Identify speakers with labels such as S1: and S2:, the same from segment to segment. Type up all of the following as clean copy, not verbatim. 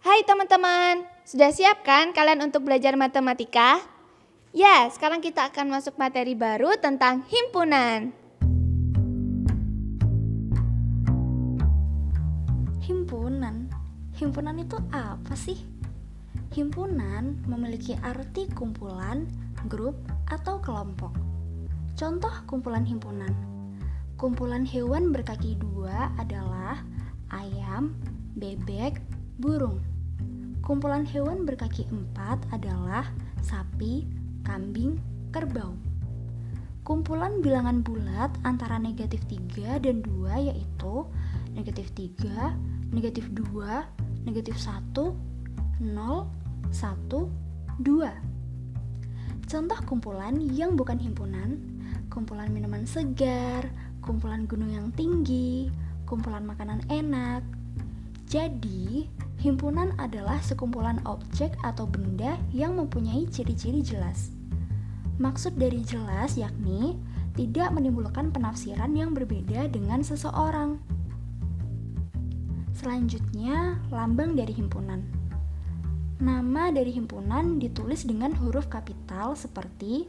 S1: Hai teman-teman, sudah siap kan kalian untuk belajar matematika? Ya, sekarang kita akan masuk materi baru tentang himpunan.
S2: Himpunan itu apa sih? Himpunan memiliki arti kumpulan, grup, atau kelompok. Contoh kumpulan himpunan. Kumpulan hewan berkaki dua adalah ayam, bebek, burung. Kumpulan hewan berkaki empat adalah sapi, kambing, kerbau. Kumpulan bilangan bulat antara negatif 3 dan 2 yaitu negatif 3, negatif 2, negatif 1, 0, 1, 2. Contoh kumpulan yang bukan himpunan: kumpulan minuman segar, kumpulan gunung yang tinggi, kumpulan makanan enak. Jadi, himpunan adalah sekumpulan objek atau benda yang mempunyai ciri-ciri jelas. Maksud dari jelas yakni tidak menimbulkan penafsiran yang berbeda dengan seseorang. Selanjutnya, lambang dari himpunan. Nama dari himpunan ditulis dengan huruf kapital seperti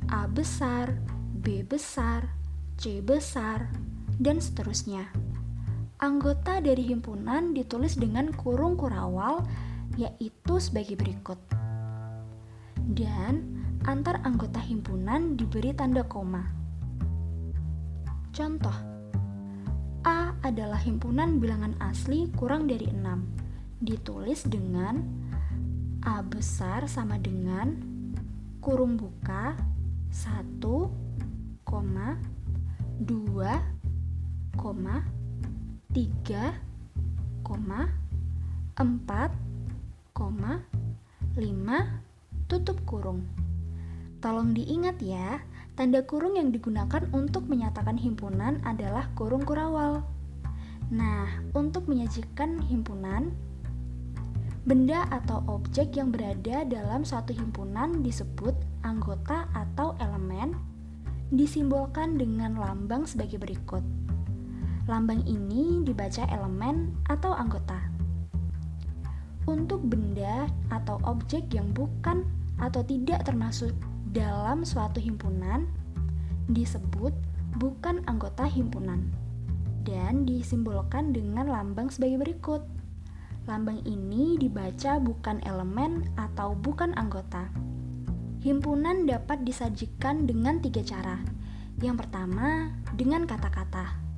S2: A besar, B besar, C besar, dan seterusnya. Anggota dari himpunan ditulis dengan kurung kurawal, yaitu sebagai berikut. Dan antar anggota himpunan diberi tanda koma. Contoh: A adalah himpunan bilangan asli kurang dari 6. Ditulis dengan A besar sama dengan kurung buka 1, 2, 3, 4, 5, tutup kurung. Tolong diingat ya, tanda kurung yang digunakan untuk menyatakan himpunan adalah kurung kurawal. Nah, untuk menyajikan himpunan, benda atau objek yang berada dalam suatu himpunan disebut anggota atau elemen, disimbolkan dengan lambang sebagai berikut. Lambang ini dibaca elemen atau anggota. Untuk benda atau objek yang bukan atau tidak termasuk dalam suatu himpunan disebut bukan anggota himpunan dan disimbolkan dengan lambang sebagai berikut. Lambang ini dibaca bukan elemen atau bukan anggota. Himpunan dapat disajikan dengan 3 cara. Yang pertama, dengan kata-kata,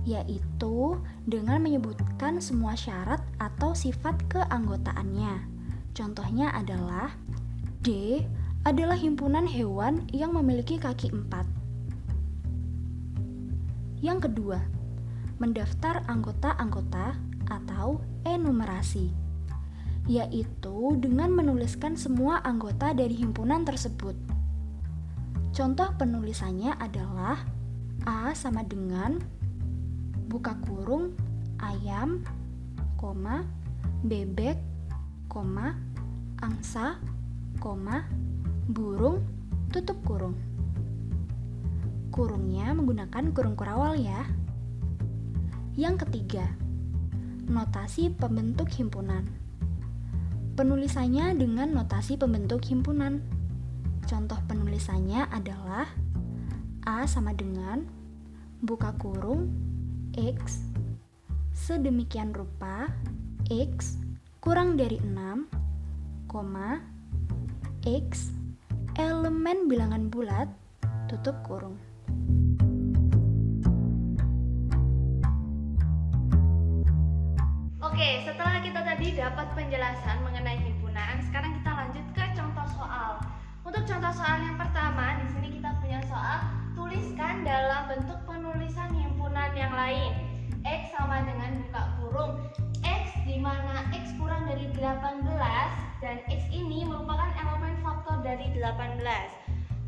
S2: yaitu dengan menyebutkan semua syarat atau sifat keanggotaannya. Contohnya adalah D adalah himpunan hewan yang memiliki kaki 4. Yang kedua, mendaftar anggota-anggota atau enumerasi, yaitu dengan menuliskan semua anggota dari himpunan tersebut. Contoh penulisannya adalah A sama dengan buka kurung ayam, bebek, angsa, burung, tutup kurung. Kurungnya menggunakan kurung kurawal ya. Yang ketiga, notasi pembentuk himpunan. Penulisannya dengan notasi pembentuk himpunan. Contoh penulisannya adalah A sama dengan buka kurung X sedemikian rupa X kurang dari 6, X elemen bilangan bulat, tutup kurung.
S1: Oke, setelah kita tadi dapat penjelasan mengenai himpunan, sekarang kita lanjut ke contoh soal. Untuk contoh soal yang pertama, di sini kita punya soal tuliskan dalam bentuk penulisan himpunan yang lain. X sama dengan buka kurung X di mana X kurang dari 18 dan X ini merupakan elemen faktor dari 18.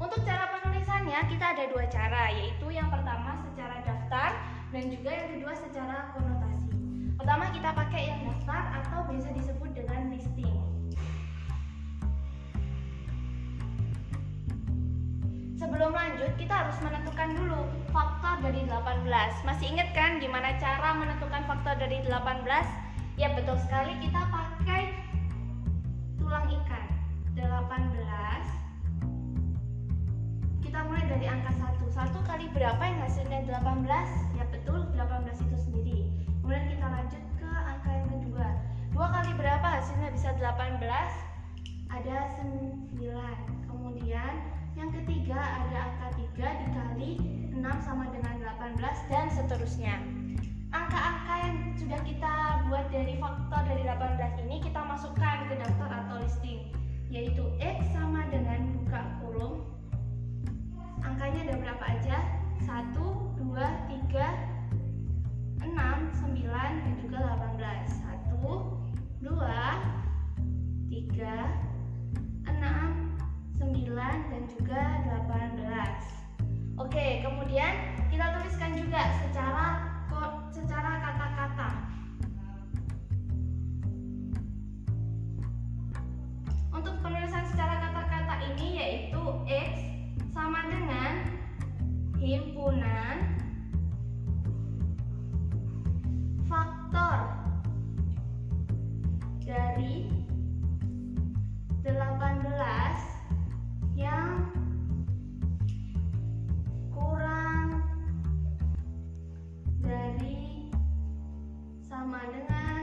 S1: Untuk cara penulisannya kita ada 2 cara, yaitu yang pertama secara daftar dan juga yang kedua secara konotasi. Pertama kita pakai yang daftar atau bisa disebut dengan listing. Sebelum lanjut, kita harus menentukan dulu faktor dari 18. Masih ingat kan gimana cara menentukan faktor dari 18? Ya betul sekali, kita pakai dari angka 1. 1 kali berapa yang hasilnya 18? Ya betul, 18 itu sendiri. Kemudian kita lanjut ke angka yang kedua. 2 kali berapa hasilnya bisa 18? Ada 9. Kemudian yang ketiga ada angka 3 dikali 6 sama dengan 18 dan seterusnya. Angka-angka yang sudah kita buat dari faktor dari 18 ini kita masukkan ke daftar atau listing, yaitu X sama dengan buka kurung. Angkanya ada berapa aja? 1, 2, 3, 6, 9, dan juga 18. 1, 2, 3, 6, 9, dan juga 18. Oke, kemudian kita tuliskan juga secara kata-kata. Untuk penulisan secara kata-kata ini yaitu X sama dengan himpunan faktor dari 18 yang kurang dari sama dengan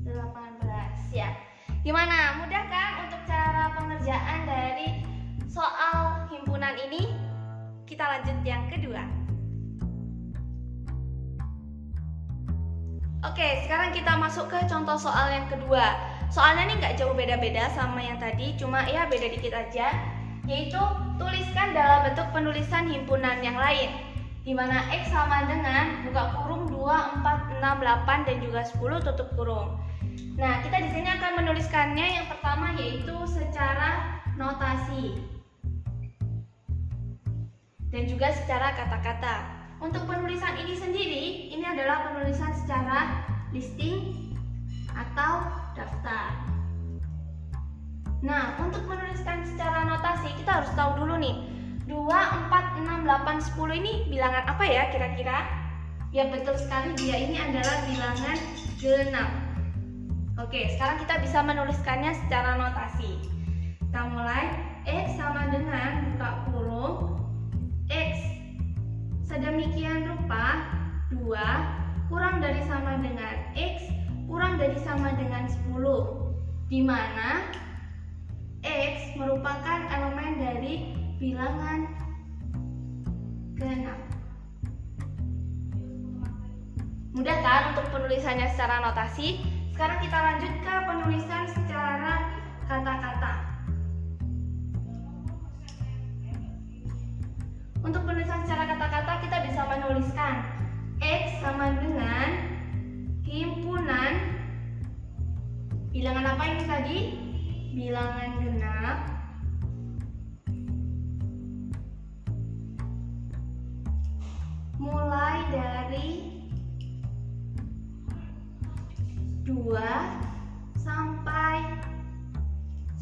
S1: 18 ya. Gimana? Mudah kan untuk cara pengerjaan dari soal himpunan ini? Kita lanjut yang kedua. Oke, sekarang kita masuk ke contoh soal yang kedua. Soalnya ini nggak jauh beda-beda sama yang tadi, cuma ya beda dikit aja. Yaitu tuliskan dalam bentuk penulisan himpunan yang lain, di mana X sama dengan buka kurung 2, 4, 6, 8 dan juga 10 tutup kurung. Nah, kita di sini akan menuliskannya yang pertama yaitu secara notasi dan juga secara kata-kata. Untuk penulisan ini sendiri, ini adalah penulisan secara listing atau daftar. Nah, untuk menuliskan secara notasi kita harus tahu dulu nih, 2, 4, 6, 8, 10 ini bilangan apa ya kira-kira? Ya betul sekali, dia ini adalah bilangan genap. Oke, sekarang kita bisa menuliskannya secara notasi. Kita mulai, X sama dengan buka kurung X sedemikian rupa 2 kurang dari sama dengan X kurang dari sama dengan 10, di mana X merupakan elemen dari bilangan genap. Mudah kan untuk penulisannya secara notasi? Sekarang kita lanjut ke penulisan secara kata-kata. Untuk penulisan secara kata-kata kita bisa menuliskan X sama dengan himpunan bilangan apa ini tadi? Bilangan genap mulai dari 2 sampai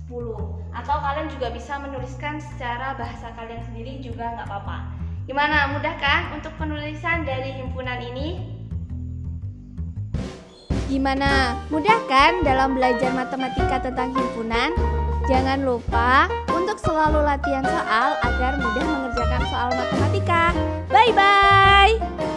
S1: 10. Atau kalian juga bisa menuliskan secara bahasa kalian sendiri juga nggak apa-apa. Gimana? Mudah kan untuk penulisan dari himpunan ini?
S2: Gimana? Mudah kan dalam belajar matematika tentang himpunan? Jangan lupa untuk selalu latihan soal agar mudah mengerjakan soal matematika. Bye-bye!